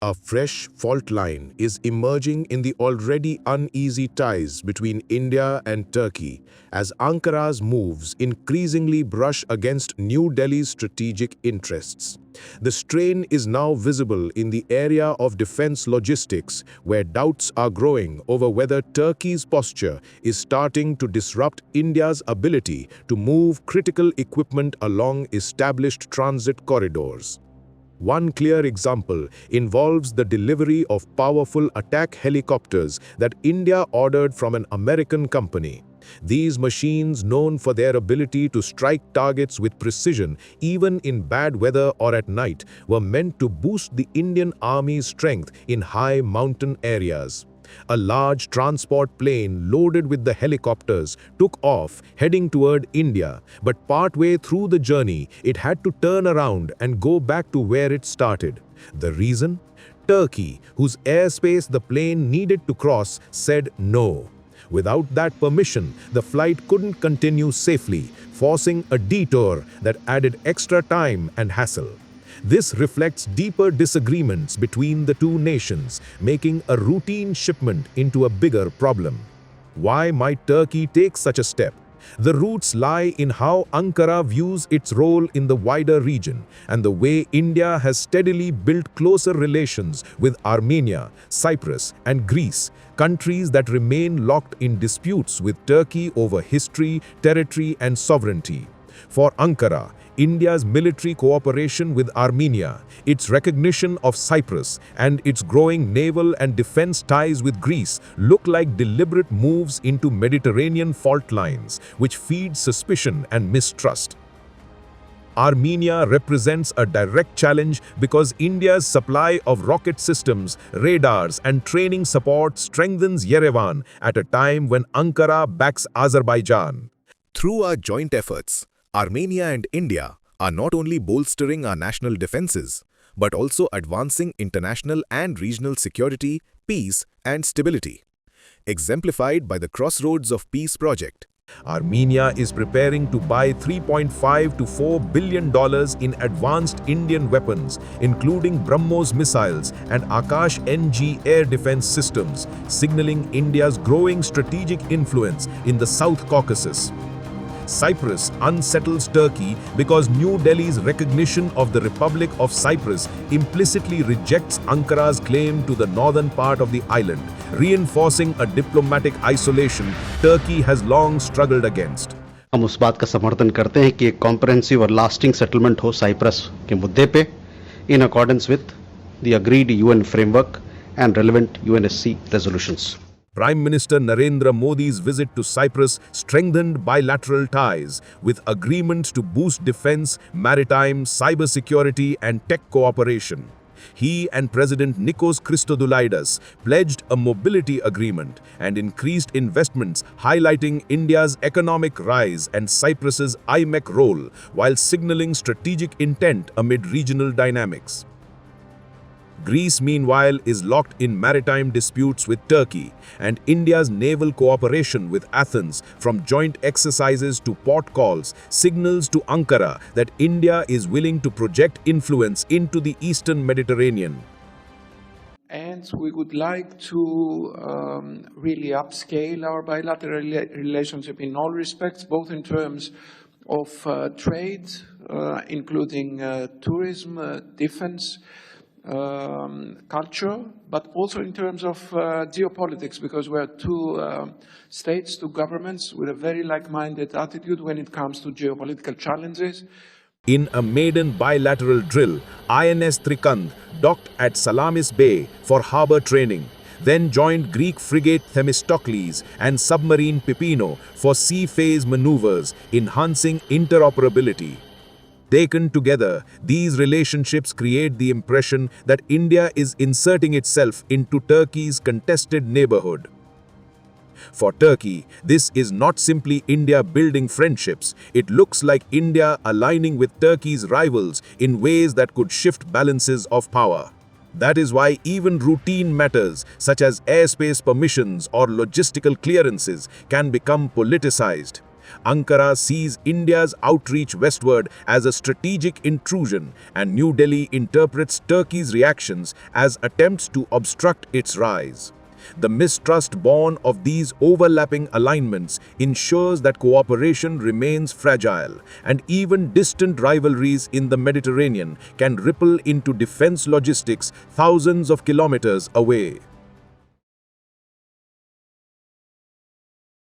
A fresh fault line is emerging in the already uneasy ties between India and Turkey as Ankara's moves increasingly brush against New Delhi's strategic interests. The strain is now visible in the area of defense logistics, where doubts are growing over whether Turkey's posture is starting to disrupt India's ability to move critical equipment along established transit corridors. One clear example involves the delivery of powerful attack helicopters that India ordered from an American company. These machines, known for their ability to strike targets with precision even in bad weather or at night, were meant to boost the Indian Army's strength in high mountain areas. A large transport plane loaded with the helicopters took off, heading toward India, but partway through the journey, it had to turn around and go back to where it started. The reason? Turkey, whose airspace the plane needed to cross, said no. Without that permission, the flight couldn't continue safely, forcing a detour that added extra time and hassle. This reflects deeper disagreements between the two nations, making a routine shipment into a bigger problem. Why might Turkey take such a step? The roots lie in how Ankara views its role in the wider region and the way India has steadily built closer relations with Armenia, Cyprus, and Greece, countries that remain locked in disputes with Turkey over history, territory, and sovereignty. For Ankara, India's military cooperation with Armenia, its recognition of Cyprus, and its growing naval and defense ties with Greece look like deliberate moves into Mediterranean fault lines, which feed suspicion and mistrust. Armenia represents a direct challenge because India's supply of rocket systems, radars, and training support strengthens Yerevan at a time when Ankara backs Azerbaijan. Through our joint efforts, Armenia and India are not only bolstering our national defenses, but also advancing international and regional security, peace, and stability. Exemplified by the Crossroads of Peace project. Armenia is preparing to buy $3.5 to $4 billion in advanced Indian weapons, including BrahMos missiles and Akash NG air defense systems, signaling India's growing strategic influence in the South Caucasus. Cyprus unsettles Turkey because New Delhi's recognition of the Republic of Cyprus implicitly rejects Ankara's claim to the northern part of the island, reinforcing a diplomatic isolation Turkey has long struggled against. हम उस बात का समर्थन करते हैं कि एक comprehensive और लास्टिंग सेटलमेंट हो साइप्रस के मुद्दे पे in accordance with the agreed UN framework and relevant UNSC resolutions. Prime Minister Narendra Modi's visit to Cyprus strengthened bilateral ties, with agreements to boost defense, maritime, cybersecurity, and tech cooperation. He and President Nikos Christodoulides pledged a mobility agreement and increased investments, highlighting India's economic rise and Cyprus's IMEC role, while signaling strategic intent amid regional dynamics. Greece, meanwhile, is locked in maritime disputes with Turkey, and India's naval cooperation with Athens, from joint exercises to port calls, signals to Ankara that India is willing to project influence into the eastern Mediterranean. And we would like to really upscale our bilateral relationship in all respects, both in terms of trade, including tourism, defense, culture, but also in terms of geopolitics, because we are two states, two governments with a very like-minded attitude when it comes to geopolitical challenges. In a maiden bilateral drill, INS Trikand docked at Salamis Bay for harbor training, then joined Greek frigate Themistocles and submarine Pipino for sea phase maneuvers, enhancing interoperability. Taken together, these relationships create the impression that India is inserting itself into Turkey's contested neighborhood. For Turkey, this is not simply India building friendships. It looks like India aligning with Turkey's rivals in ways that could shift balances of power. That is why even routine matters, such as airspace permissions or logistical clearances, can become politicized. Ankara sees India's outreach westward as a strategic intrusion, and New Delhi interprets Turkey's reactions as attempts to obstruct its rise. The mistrust born of these overlapping alignments ensures that cooperation remains fragile, and even distant rivalries in the Mediterranean can ripple into defense logistics thousands of kilometers away.